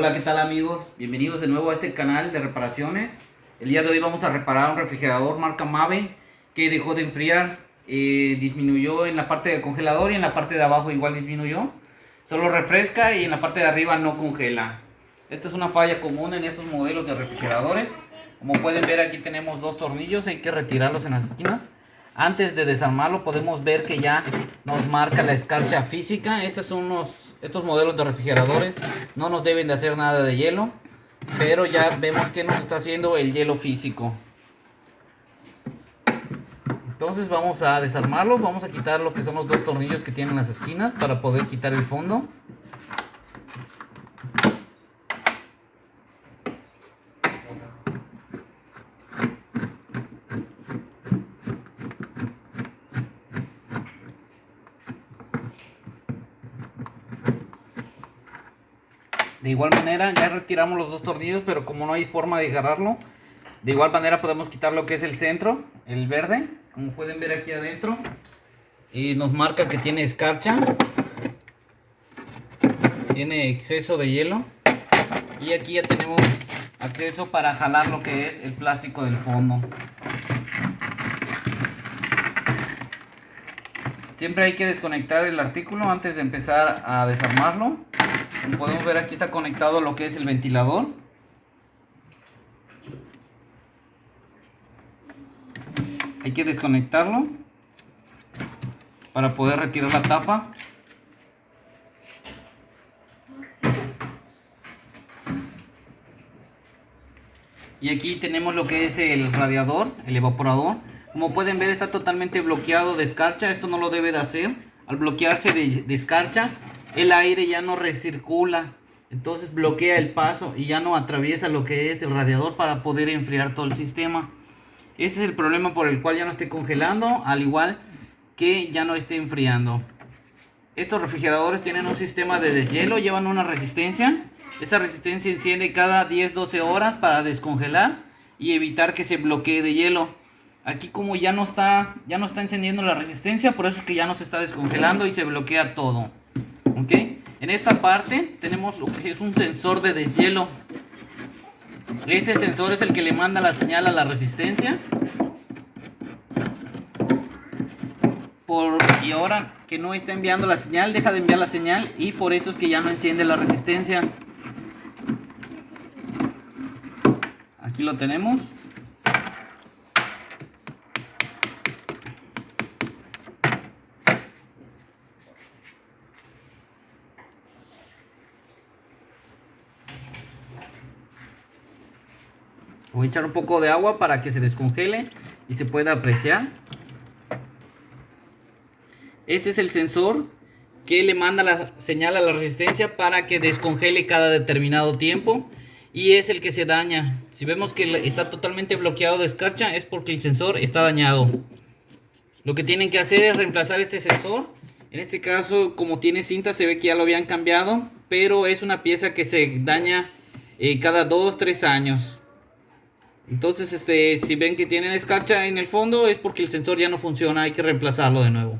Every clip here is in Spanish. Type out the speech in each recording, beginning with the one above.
Hola, ¿qué tal amigos? Bienvenidos de nuevo a este canal de reparaciones. El día de hoy vamos a reparar un refrigerador marca Mave que dejó de enfriar, disminuyó en la parte del congelador y en la parte de abajo igual disminuyó. Solo refresca y en la parte de arriba no congela. Esta es una falla común en estos modelos de refrigeradores. Como pueden ver, aquí tenemos dos tornillos, hay que retirarlos en las esquinas. Antes de desarmarlo podemos ver que ya nos marca la escarcha física. Estos modelos de refrigeradores no nos deben de hacer nada de hielo, pero ya vemos que nos está haciendo el hielo físico. Entonces vamos a desarmarlo, vamos a quitar lo que son los dos tornillos que tienen las esquinas para poder quitar el fondo. De igual manera ya retiramos los dos tornillos, pero como no hay forma de agarrarlo, de igual manera podemos quitar lo que es el centro, el verde, como pueden ver aquí adentro. Y nos marca que tiene escarcha, tiene exceso de hielo. Y aquí ya tenemos acceso para jalar lo que es el plástico del fondo. Siempre hay que desconectar el artículo antes de empezar a desarmarlo. Como podemos ver, aquí está conectado lo que es el ventilador. Hay que desconectarlo para poder retirar la tapa. Y aquí tenemos lo que es el radiador, el evaporador. Como pueden ver, está totalmente bloqueado de escarcha. Esto no lo debe de hacer. Al bloquearse de escarcha, el aire ya no recircula, entonces bloquea el paso y ya no atraviesa lo que es el radiador para poder enfriar todo el sistema. Este es el problema por el cual ya no esté congelando, al igual que ya no esté enfriando. Estos refrigeradores tienen un sistema de deshielo, llevan una resistencia. Esa resistencia enciende cada 10-12 horas para descongelar y evitar que se bloquee de hielo. Aquí como ya no está encendiendo la resistencia, por eso es que ya no se está descongelando y se bloquea todo. ¿Ok? En esta parte tenemos lo que es un sensor de deshielo. Este sensor es el que le manda la señal a la resistencia. Y ahora que no está enviando la señal, deja de enviar la señal y por eso es que ya no enciende la resistencia. Aquí lo tenemos. Voy a echar un poco de agua para que se descongele y se pueda apreciar. Este es el sensor que le manda la señal a la resistencia para que descongele cada determinado tiempo. Y es el que se daña. Si vemos que está totalmente bloqueado de escarcha, es porque el sensor está dañado. Lo que tienen que hacer es reemplazar este sensor. En este caso, como tiene cinta, se ve que ya lo habían cambiado, pero es una pieza que se daña cada 2-3 años. Entonces, si ven que tienen escarcha en el fondo, es porque el sensor ya no funciona, hay que reemplazarlo de nuevo.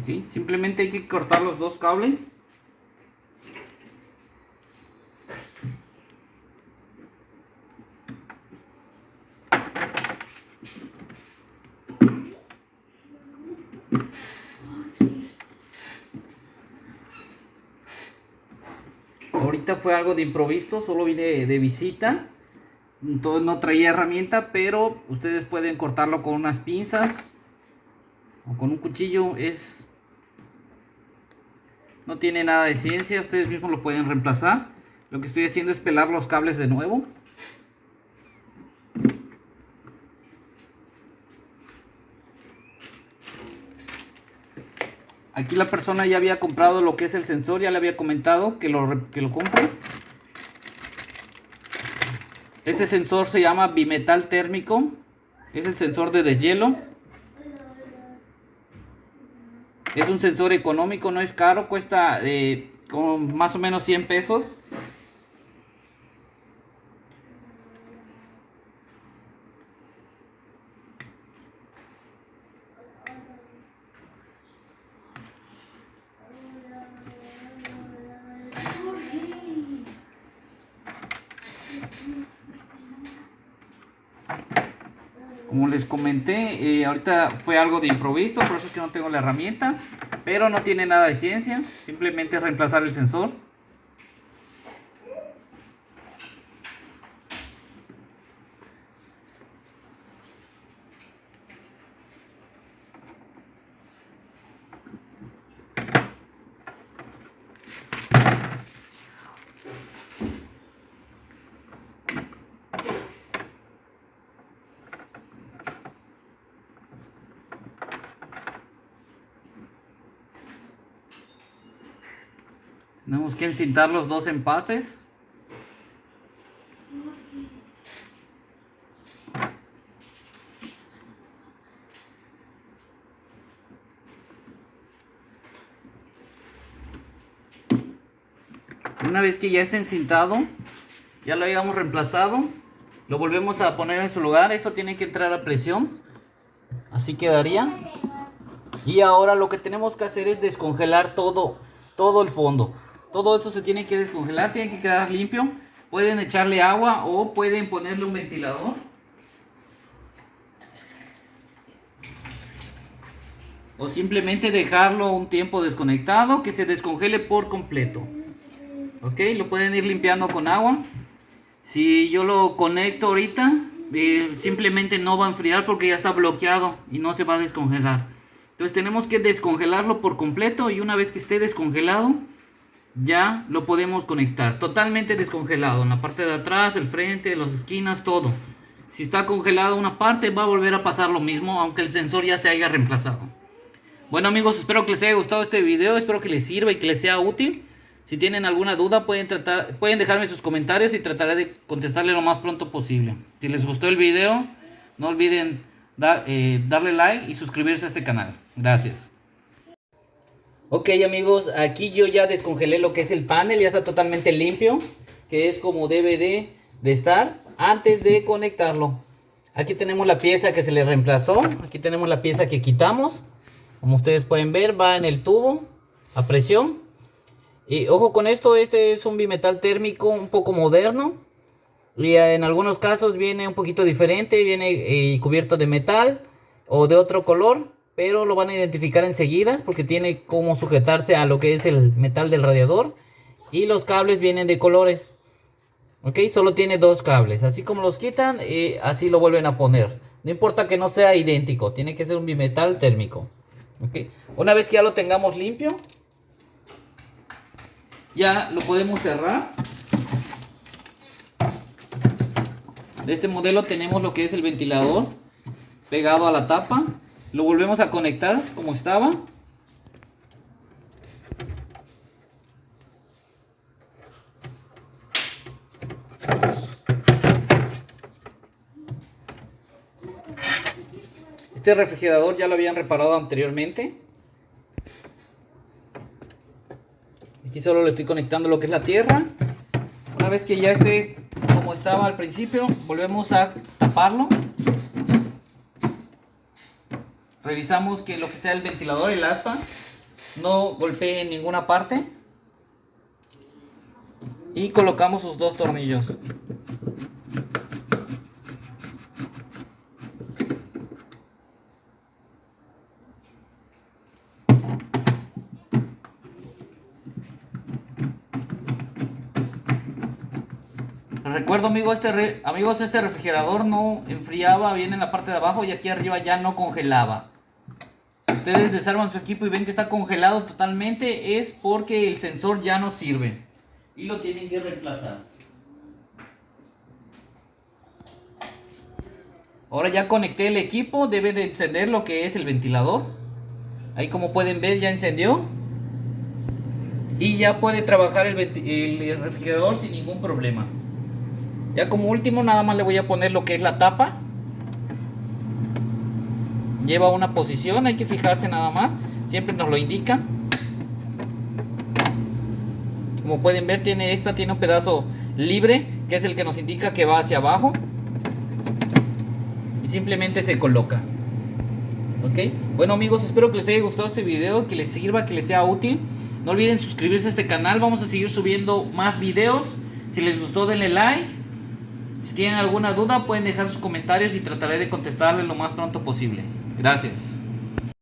¿Okay? Simplemente hay que cortar los dos cables. Ahorita fue algo de improviso, solo vine de visita. Entonces no traía herramienta, pero ustedes pueden cortarlo con unas pinzas o con un cuchillo. No tiene nada de ciencia, ustedes mismos lo pueden reemplazar. Lo que estoy haciendo es pelar los cables de nuevo. Aquí la persona ya había comprado lo que es el sensor, ya le había comentado que lo compre. Este sensor se llama bimetal térmico. Es el sensor de deshielo. Es un sensor económico, no es caro, cuesta como más o menos 100 pesos. Como les comenté, ahorita fue algo de improviso, por eso es que no tengo la herramienta, pero no tiene nada de ciencia, simplemente es reemplazar el sensor. Tenemos que encintar los dos empates. Una vez que ya esté encintado, ya lo hayamos reemplazado, lo volvemos a poner en su lugar. Esto tiene que entrar a presión, así quedaría. Y ahora lo que tenemos que hacer es descongelar todo el fondo. Todo esto se tiene que descongelar, tiene que quedar limpio. Pueden echarle agua o pueden ponerle un ventilador. O simplemente dejarlo un tiempo desconectado, que se descongele por completo. Ok, lo pueden ir limpiando con agua. Si yo lo conecto ahorita, simplemente no va a enfriar porque ya está bloqueado y no se va a descongelar. Entonces tenemos que descongelarlo por completo y una vez que esté descongelado, ya lo podemos conectar. Totalmente descongelado, en la parte de atrás, el frente, las esquinas, todo. Si está congelado una parte, va a volver a pasar lo mismo, aunque el sensor ya se haya reemplazado. Bueno amigos, espero que les haya gustado este video, espero que les sirva y que les sea útil. Si tienen alguna duda pueden dejarme sus comentarios y trataré de contestarle lo más pronto posible. Si les gustó el video, no olviden darle like y suscribirse a este canal. Gracias. Ok amigos, aquí yo ya descongelé lo que es el panel, ya está totalmente limpio, que es como debe de estar antes de conectarlo. Aquí tenemos la pieza que se le reemplazó, aquí tenemos la pieza que quitamos. Como ustedes pueden ver, va en el tubo a presión. Y ojo con esto, este es un bimetal térmico un poco moderno. Y en algunos casos viene un poquito diferente, viene cubierto de metal o de otro color. Pero lo van a identificar enseguida porque tiene como sujetarse a lo que es el metal del radiador. Y los cables vienen de colores. Ok, solo tiene dos cables. Así como los quitan, así lo vuelven a poner. No importa que no sea idéntico, tiene que ser un bimetal térmico. Okay. Una vez que ya lo tengamos limpio, ya lo podemos cerrar. De este modelo tenemos lo que es el ventilador pegado a la tapa. Lo volvemos a conectar como estaba. Este refrigerador ya lo habían reparado anteriormente. Aquí solo le estoy conectando lo que es la tierra. Una vez que ya esté como estaba al principio, volvemos a taparlo. Revisamos que lo que sea el ventilador, el aspa, no golpee en ninguna parte. Y colocamos sus dos tornillos. Recuerdo amigos, este refrigerador no enfriaba bien en la parte de abajo y aquí arriba ya no congelaba. Si ustedes desarman su equipo y ven que está congelado totalmente, es porque el sensor ya no sirve y lo tienen que reemplazar. Ahora ya conecté el equipo, debe de encender lo que es el ventilador. Ahí como pueden ver ya encendió. Y ya puede trabajar el refrigerador sin ningún problema. Ya como último nada más le voy a poner lo que es la tapa. Lleva una posición, hay que fijarse nada más, siempre nos lo indica. Como pueden ver, tiene un pedazo libre, que es el que nos indica que va hacia abajo. Y simplemente se coloca. Ok, bueno amigos, espero que les haya gustado este video, que les sirva, que les sea útil. No olviden suscribirse a este canal, vamos a seguir subiendo más videos. Si les gustó, denle like. Si tienen alguna duda, pueden dejar sus comentarios y trataré de contestarles lo más pronto posible. Gracias.